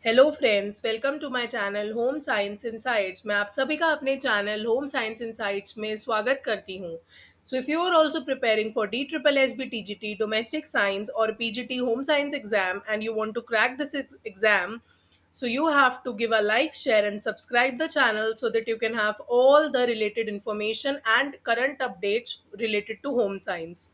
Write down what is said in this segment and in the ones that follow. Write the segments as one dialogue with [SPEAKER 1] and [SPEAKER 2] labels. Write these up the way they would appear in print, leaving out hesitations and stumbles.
[SPEAKER 1] Hello friends, welcome to my channel home science insights. मैं आप सभी का अपने चैनल होम साइंस इनसाइट्स में स्वागत करती हूँ। So if you are also preparing for D triple S B TGT domestic science और PGT home science exam and you want to crack this exam, so you have to give a like, share and subscribe the channel so that you can have all the related information and current updates related to home science.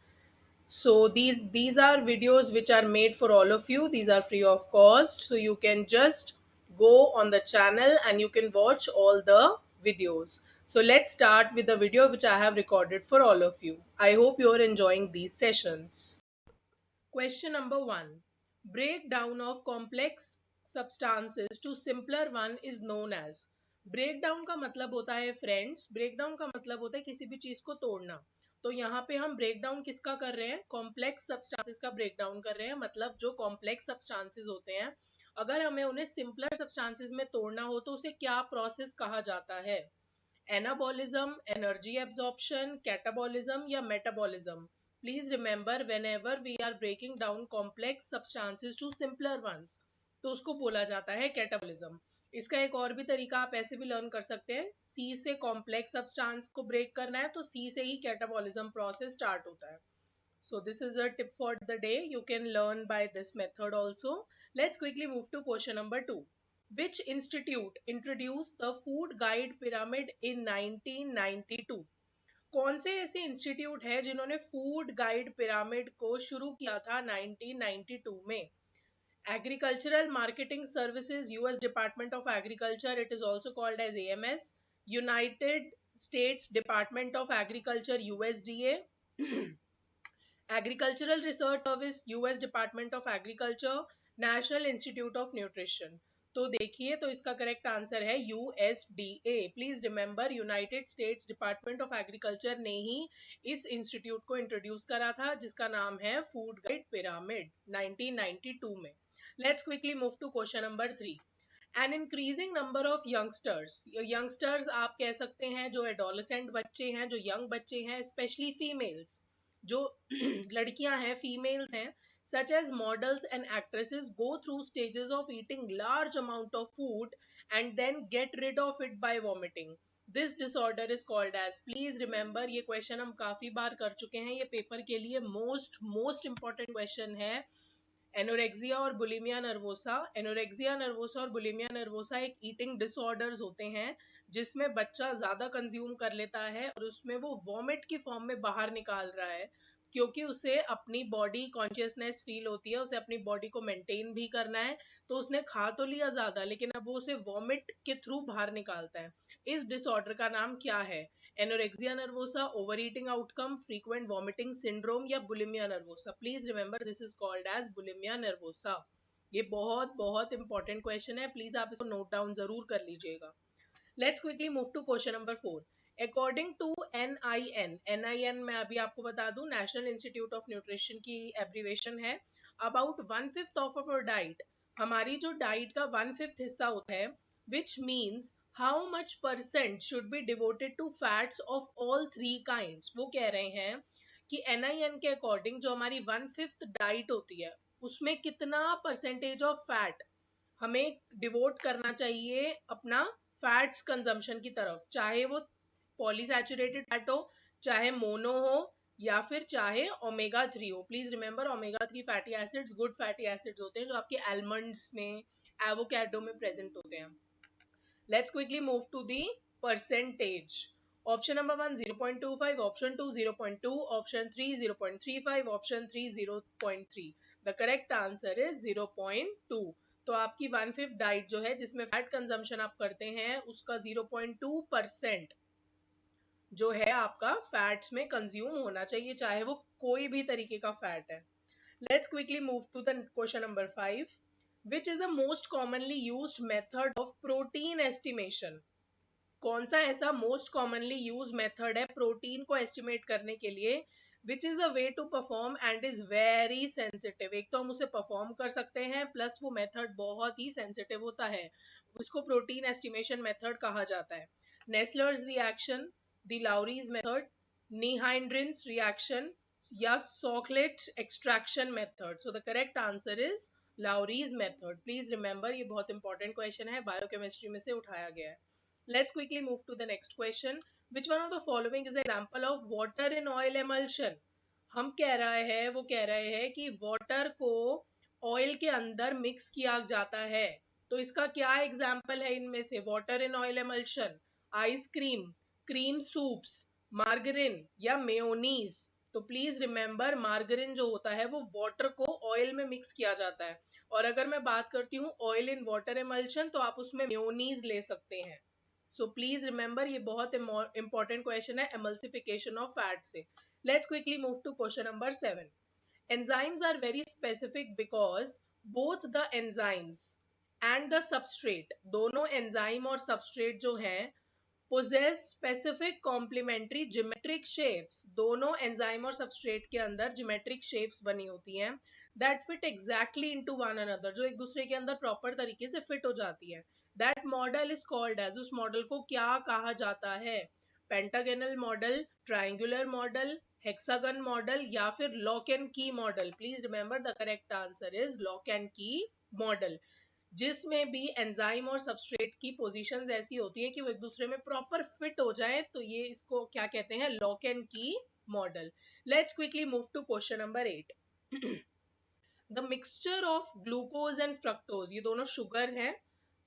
[SPEAKER 1] So these are videos which are made for all of you. These are free of cost, so you can just go on the channel and you can watch all the videos. So let's start with the video which I have recorded for all of you. I hope you are enjoying these sessions. Question number 1. Breakdown of complex substances to simpler one is known as. Breakdown का मतलब होता है friends, breakdown का मतलब होता है किसी भी चीज को तोड़ना। तो यहाँ पे हम ब्रेकडाउन किसका कर रहे हैं? कॉम्प्लेक्स सब्सटेंसेस का ब्रेकडाउन कर रहे हैं। मतलब जो कॉम्प्लेक्स सब्सटेंसेस होते हैं, अगर हमें उन्हें सिंपलर सब्सटेंसेस में तोड़ना हो तो उसे क्या प्रोसेस कहा जाता है? एनाबॉलिज्म, एनर्जी एब्जॉर्प्शन, कैटाबॉलिज्म या metabolism? Please remember, whenever we are breaking down complex substances to simpler ones, तो उसको बोला जाता है कैटाबॉलिज्म। इसका एक और भी तरीका आप ऐसे भी लर्न कर सकते हैं। सी से कॉम्प्लेक्स सब्सटेंस को ब्रेक करना है तो सी से ही कैटाबॉलिज्म प्रोसेस स्टार्ट होता है। So this is a tip for the day. You can learn by this method also. Let's quickly move to question number 2. Which institute introduced the food guide pyramid in 1992? कौन से ऐसे institute है जिन्होंने food guide pyramid को शुरू किया था 1992 में? Agricultural marketing services, US department of agriculture, it is also called as AMS, United States department of agriculture USDA, agricultural research service, US department of agriculture, national institute of nutrition. तो देखिए, तो इसका correct answer है USDA. Please remember, United States department of agriculture ने ही इस institute को introduce करा था, जिसका नाम है फूड गाइड पिरामिड 1992 में। Let's quickly move to question number 3. An increasing number of youngsters, youngsters आप कह सकते हैं जो एडोलेसेंट बच्चे हैं, जो यंग बच्चे हैं, स्पेशली फीमेल्स, जो लड़कियां हैं, फीमेल्स हैं, such as models and actresses, go through stages of eating large amount of food and then get rid of it by vomiting. This disorder is called as. Please remember, ये question हम काफी बार कर चुके हैं, ये paper के लिए most important question है। एनोरेक्सिया और बुलिमिया नर्वोसा, एनोरेक्सिया नर्वोसा और बुलिमिया नर्वोसा एक ईटिंग डिसऑर्डर्स होते हैं जिसमें बच्चा ज्यादा कंज्यूम कर लेता है और उसमें वो वॉमिट की फॉर्म में बाहर निकाल रहा है, क्योंकि उसे अपनी बॉडी कॉन्शियसनेस फील होती है, उसे अपनी बॉडी को मेंटेन भी करना है। तो उसने खा तो लिया ज्यादा, लेकिन अब वो उसे वॉमिट के थ्रू बाहर निकालता है। इस डिसऑर्डर का नाम क्या है? Anorexia nervosa, over eating outcome, frequent vomiting syndrome या bulimia nervosa? Please remember, this is called as bulimia nervosa. ये बहुत बहुत इंपॉर्टेंट क्वेश्चन है, प्लीज आप इसको नोट डाउन जरूर कर लीजिएगा। Let's quickly move to question number 4. According to NIN, NIN मैं अभी आपको बता दूं, नेशनल इंस्टीट्यूट ऑफ न्यूट्रिशन की एब्रीवेशन है। अबाउट 1/5 ऑफ अवर डाइट, हमारी जो डाइट का 1/5 हिस्सा होता है, which means how much percent should be devoted to fats of all 3 kinds. वो कह रहे हैं कि NIN के अकॉर्डिंग जो हमारी 1/5 डाइट होती है, उसमें कितना परसेंटेज ऑफ फैट हमें डिवोट करना चाहिए अपना फैट्स कंजम्पशन की तरफ, चाहे वो पॉलीसैचुरेटेड फैट हो, चाहे मोनो हो, या फिर चाहे ओमेगा 3 हो। Please remember, omega 3 fatty acids good fatty acids होते हैं जो आपके आलमंड्स में, एवोकैडो में प्रेजेंट होते हैं। Let's quickly move to the percentage. Option number 1 0.25, option 2 0.2, option 3 0.35, option 3 0.3। The correct answer is 0.2। तो आपकी 1/5 डाइट जो है जिसमें फैट कंजम्पशन आप करते हैं, उसका 0.2% जो है आपका फैट्स में कंज्यूम होना चाहिए, चाहे वो कोई भी तरीके का फैट है। Let's quickly move to the question number 5. Which is the most commonly used method of protein estimation? कौन सा ऐसा मोस्ट कॉमनली यूज मेथड है प्रोटीन को एस्टिमेट करने के लिए, which is a way to perform and is very sensitive? एक तो हम उसे परफॉर्म कर सकते हैं, प्लस वो मेथड बहुत ही सेंसिटिव होता है, उसको प्रोटीन एस्टिमेशन मेथड कहा जाता है। Nessler's reaction, the Lowry's method, ninhydrin reaction या Soxhlet extraction method? So the correct answer is Lowry's method, please remember, ये बहुत इंपॉर्टेंट क्वेश्चन है, बायोकेमिस्ट्री में से उठाया गया है. Let's quickly move to the next question. Which one of the following is example of water in oil emulsion. हम कह रहे हैं, वो कह रहे हैं कि वाटर को ऑयल के अंदर मिक्स किया जाता है, तो इसका क्या एग्जाम्पल है इनमें से? Water in oil emulsion, ice cream, cream soups, margarine या मेयोनीज. तो प्लीज रिमेंबर, मार्गरीन जो होता है वो वाटर को ऑयल में मिक्स किया जाता है, और अगर मैं बात करती हूँ ऑयल इन वाटर एमल्शन तो आप उसमें मेयोनीज ले सकते हैं. सो प्लीज रिमेंबर, ये बहुत इंपॉर्टेंट क्वेश्चन है एमल्सिफिकेशन ऑफ फैट से. Let's quickly move to question number 7. Enzymes are very specific because both the enzymes and the substrate, दोनों एंजाइम और सबस्ट्रेट जो है, possess specific complementary geometric shapes. दोनों enzyme और सबस्ट्रेट के अंदर geometric shapes बनी होती हैं that fit exactly into one another, जो एक दूसरे के अंदर प्रॉपर तरीके से फिट हो जाती है. That model is called as, उस मॉडल को क्या कहा जाता है? Pentagonal model, triangular model, hexagon model या फिर lock and key model. Please remember, the correct answer is lock and key model, जिसमें भी एंजाइम और सबस्ट्रेट की पोजीशंस ऐसी होती है कि वो एक दूसरे में प्रॉपर फिट हो जाए, तो ये इसको क्या कहते हैं? Lock and key model. Let's quickly move to question number 8. The mixture of glucose and fructose, ये दोनों शुगर हैं,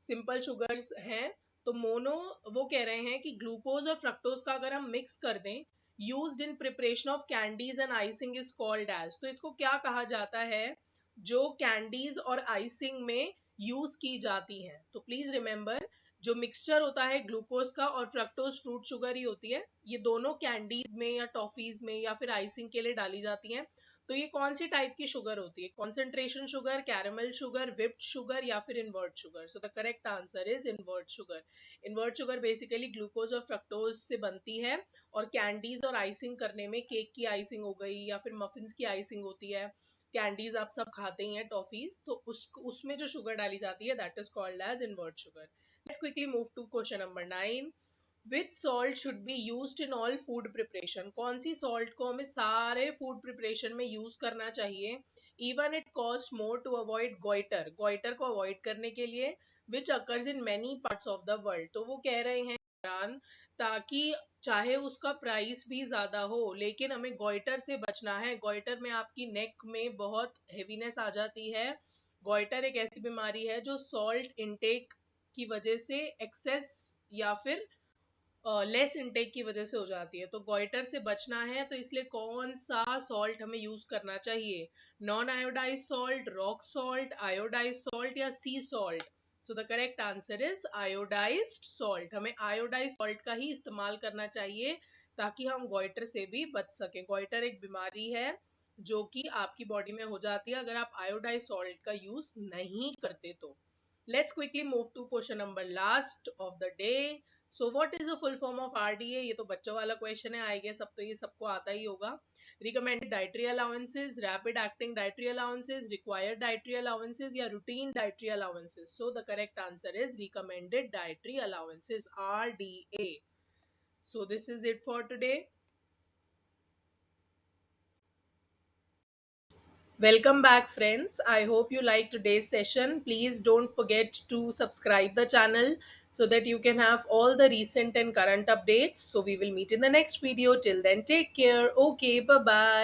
[SPEAKER 1] सिंपल शुगर्स हैं, तो मोनो, वो कह रहे हैं कि ग्लूकोज और फ्रक्टोज का अगर हम मिक्स कर दें, used in preparation of candies and icing is called as. तो इसको क्या कहा जाता है जो कैंडीज और आइसिंग में यूज की जाती हैं? तो प्लीज रिमेंबर, जो मिक्सचर होता है ग्लूकोज का और फ्रक्टोज फ्रूट शुगर ही होती है, ये दोनों कैंडीज में या टॉफीज में या फिर आइसिंग के लिए डाली जाती हैं. तो ये कौन सी टाइप की शुगर होती है? Concentration sugar, caramel sugar, whipped sugar या फिर invert sugar? So the correct answer is invert sugar. Invert sugar basically glucose और फ्रक्टोज से बनती है, और कैंडीज और आइसिंग करने में, केक की आइसिंग हो गई या फिर मफिन्स की आइसिंग होती है, कैंडीज आप सब खाते ही हैं, टॉफीज, तो उसमें जो शुगर डाली जाती है that is called as invert sugar. Let's quickly move to question number 9. Which salt should be used in all food preparation. कौन सी सॉल्ट को हमें सारे फूड प्रिपरेशन में यूज करना चाहिए? Even it cost more to avoid goitre, goitre को avoid करने के लिए, which occurs in many parts of the world. तो वो कह रहे हैं इमरान, ताकि चाहे उसका प्राइस भी ज्यादा हो लेकिन हमें गोइटर से बचना है. गोइटर में आपकी नेक में बहुत हेवीनेस आ जाती है. गोइटर एक ऐसी बीमारी है जो सॉल्ट इनटेक की वजह से, एक्सेस या फिर लेस इनटेक की वजह से हो जाती है. तो गोइटर से बचना है, तो इसलिए कौन सा सॉल्ट हमें यूज करना चाहिए? Non iodise salt, rock salt, iodise salt या sea salt? So the correct answer is iodised salt. हमें आयोडाइज सॉल्ट का ही इस्तेमाल करना चाहिए ताकि हम गोइटर से भी बच सके. गोइटर एक बीमारी है जो कि आपकी बॉडी में हो जाती है अगर आप आयोडाइज सॉल्ट का यूज नहीं करते तो. Let's quickly move to question number last of the day. So what is the full form of RDA? ये तो बच्चों वाला क्वेश्चन है, आई गेस अब तो ये सबको आता ही होगा. Recommended dietary allowances, rapid acting dietary allowances, required dietary allowances या routine dietary allowances? So the correct answer is recommended dietary allowances, RDA. So this is it for today. Welcome back, friends. I hope you liked today's session. Please don't forget to subscribe the channel so that you can have all the recent and current updates. So we will meet in the next video. Till then, take care. Okay, bye bye.